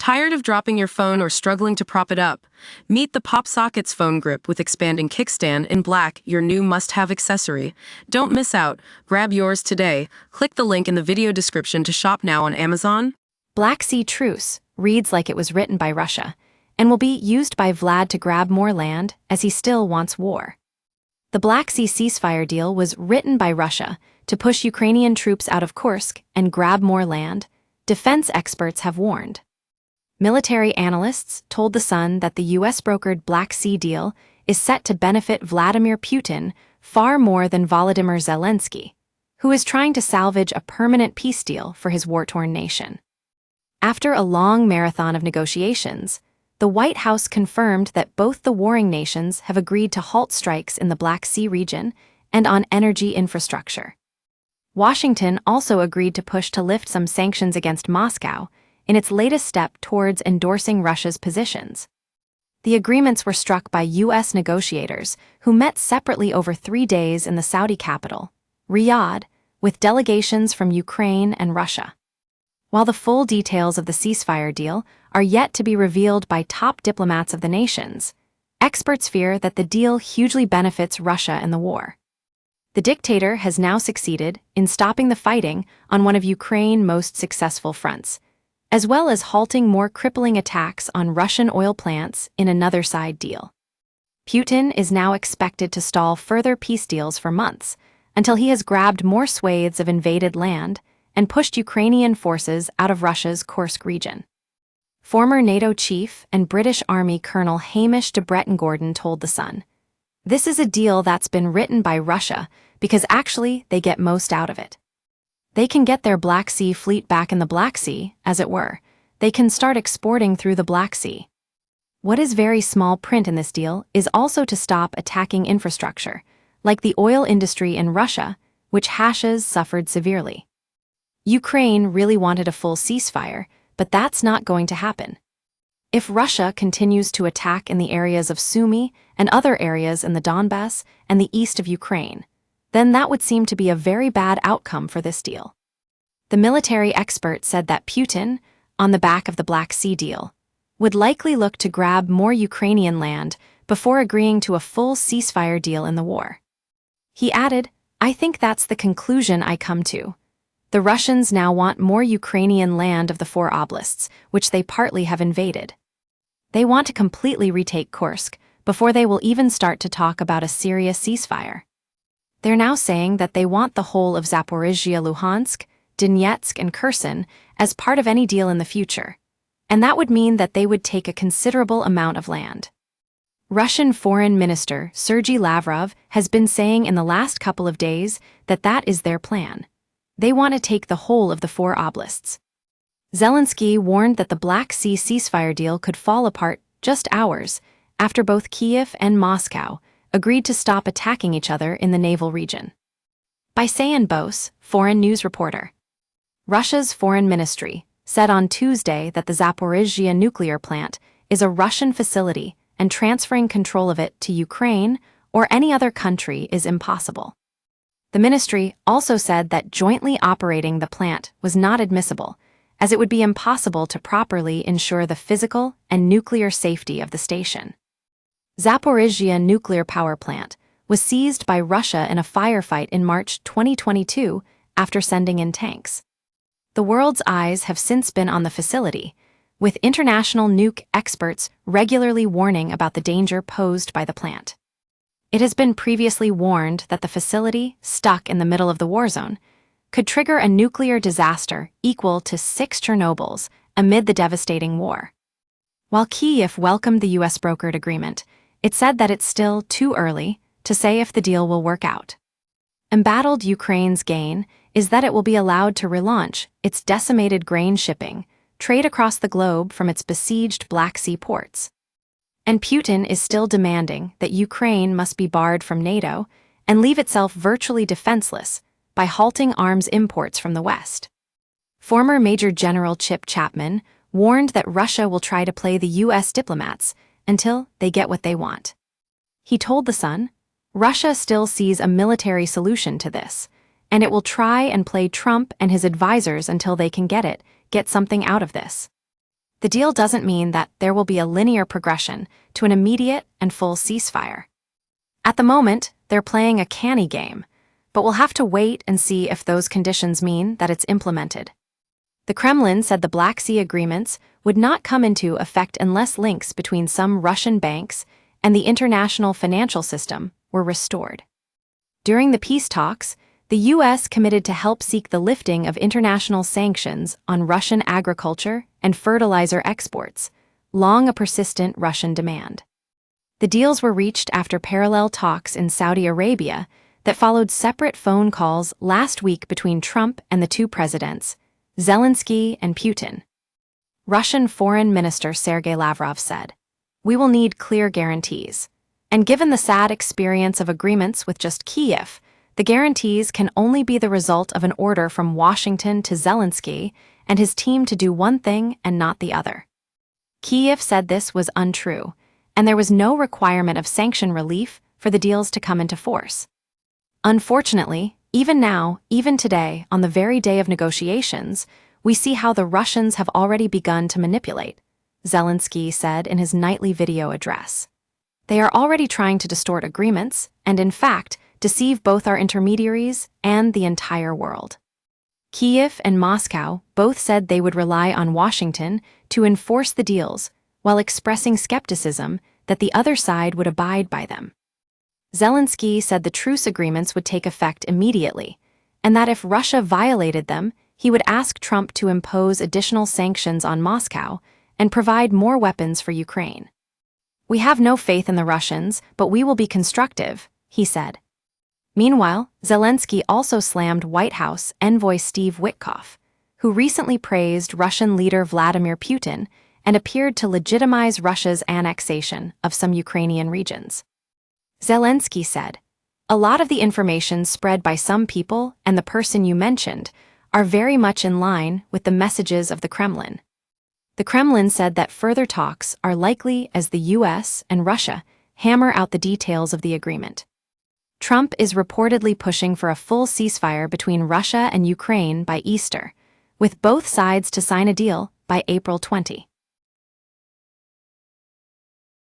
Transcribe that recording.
Tired of dropping your phone or struggling to prop it up? Meet the Pop Sockets phone grip with expanding kickstand in black, your new must-have accessory. Don't miss out. Grab yours today. Click the link in the video description to shop now on Amazon. Black Sea Truce reads like it was written by Russia and will be used by Vlad to grab more land as he still wants war. The Black Sea ceasefire deal was written by Russia to push Ukrainian troops out of Kursk and grab more land, defense experts have warned. Military analysts told The Sun that the US-brokered Black Sea deal is set to benefit Vladimir Putin far more than Volodymyr Zelensky, who is trying to salvage a permanent peace deal for his war-torn nation. After a long marathon of negotiations, the White House confirmed that both the warring nations have agreed to halt strikes in the Black Sea region and on energy infrastructure. Washington also agreed to push to lift some sanctions against Moscow in its latest step towards endorsing Russia's positions. The agreements were struck by U.S. negotiators who met separately over 3 days in the Saudi capital, Riyadh, with delegations from Ukraine and Russia. While the full details of the ceasefire deal are yet to be revealed by top diplomats of the nations, experts fear that the deal hugely benefits Russia in the war. The dictator has now succeeded in stopping the fighting on one of Ukraine's most successful fronts, as well as halting more crippling attacks on Russian oil plants in another side deal. Putin is now expected to stall further peace deals for months until he has grabbed more swathes of invaded land and pushed Ukrainian forces out of Russia's Kursk region. Former NATO chief and British Army Colonel Hamish de Bretton-Gordon told The Sun, "This is a deal that's been written by Russia because actually they get most out of it. They can get their Black Sea fleet back in the Black Sea, as it were. They can start exporting through the Black Sea." What is very small print in this deal is also to stop attacking infrastructure, like the oil industry in Russia, which has suffered severely. Ukraine really wanted a full ceasefire, but that's not going to happen. If Russia continues to attack in the areas of Sumy and other areas in the Donbass and the east of Ukraine, then that would seem to be a very bad outcome for this deal. The military expert said that Putin, on the back of the Black Sea deal, would likely look to grab more Ukrainian land before agreeing to a full ceasefire deal in the war. He added, "I think that's the conclusion I come to. The Russians now want more Ukrainian land of the 4 oblasts, which they partly have invaded. They want to completely retake Kursk before they will even start to talk about a serious ceasefire. They're now saying that they want the whole of Zaporizhzhia, Luhansk, Donetsk, and Kherson as part of any deal in the future, and that would mean that they would take a considerable amount of land." Russian Foreign Minister Sergei Lavrov has been saying in the last couple of days that that is their plan. They want to take the whole of the 4 oblasts. Zelensky warned that the Black Sea ceasefire deal could fall apart just hours after both Kyiv and Moscow agreed to stop attacking each other in the naval region. By Sayan Bose, foreign news reporter. Russia's foreign ministry said on Tuesday that the Zaporizhzhia nuclear plant is a Russian facility and transferring control of it to Ukraine or any other country is impossible. The ministry also said that jointly operating the plant was not admissible, as it would be impossible to properly ensure the physical and nuclear safety of the station. Zaporizhzhia nuclear power plant was seized by Russia in a firefight in March 2022 after sending in tanks. The world's eyes have since been on the facility, with international nuke experts regularly warning about the danger posed by the plant. It has been previously warned that the facility, stuck in the middle of the war zone, could trigger a nuclear disaster equal to 6 Chernobyls amid the devastating war. While Kyiv welcomed the US-brokered agreement, it said that it's still too early to say if the deal will work out. Embattled Ukraine's gain is that it will be allowed to relaunch its decimated grain shipping, trade across the globe from its besieged Black Sea ports. And Putin is still demanding that Ukraine must be barred from NATO and leave itself virtually defenseless by halting arms imports from the West. Former Major General Chip Chapman warned that Russia will try to play the U.S. diplomats until they get what they want. He told The Sun, "Russia still sees a military solution to this, and it will try and play Trump and his advisors until they can get something out of this." The deal doesn't mean that there will be a linear progression to an immediate and full ceasefire. At the moment, they're playing a canny game, but we'll have to wait and see if those conditions mean that it's implemented. The Kremlin said the Black Sea agreements would not come into effect unless links between some Russian banks and the international financial system were restored. During the peace talks, the U.S. committed to help seek the lifting of international sanctions on Russian agriculture and fertilizer exports, long a persistent Russian demand. The deals were reached after parallel talks in Saudi Arabia that followed separate phone calls last week between Trump and the two presidents, Zelensky and Putin. Russian Foreign Minister Sergei Lavrov said, "We will need clear guarantees. And given the sad experience of agreements with just Kyiv, the guarantees can only be the result of an order from Washington to Zelensky and his team to do one thing and not the other." Kyiv said this was untrue, and there was no requirement of sanction relief for the deals to come into force. Unfortunately, even now, even today, on the very day of negotiations, we see how the Russians have already begun to manipulate, Zelensky said in his nightly video address. They are already trying to distort agreements and, in fact, deceive both our intermediaries and the entire world. Kyiv and Moscow both said they would rely on Washington to enforce the deals while expressing skepticism that the other side would abide by them. Zelensky said the truce agreements would take effect immediately, and that if Russia violated them, he would ask Trump to impose additional sanctions on Moscow and provide more weapons for Ukraine. "We have no faith in the Russians, but we will be constructive," he said. Meanwhile, Zelensky also slammed White House envoy Steve Witkoff, who recently praised Russian leader Vladimir Putin and appeared to legitimize Russia's annexation of some Ukrainian regions. Zelensky said, "A lot of the information spread by some people and the person you mentioned are very much in line with the messages of the Kremlin." The Kremlin said that further talks are likely as the U.S. and Russia hammer out the details of the agreement. Trump is reportedly pushing for a full ceasefire between Russia and Ukraine by Easter, with both sides to sign a deal by April 20.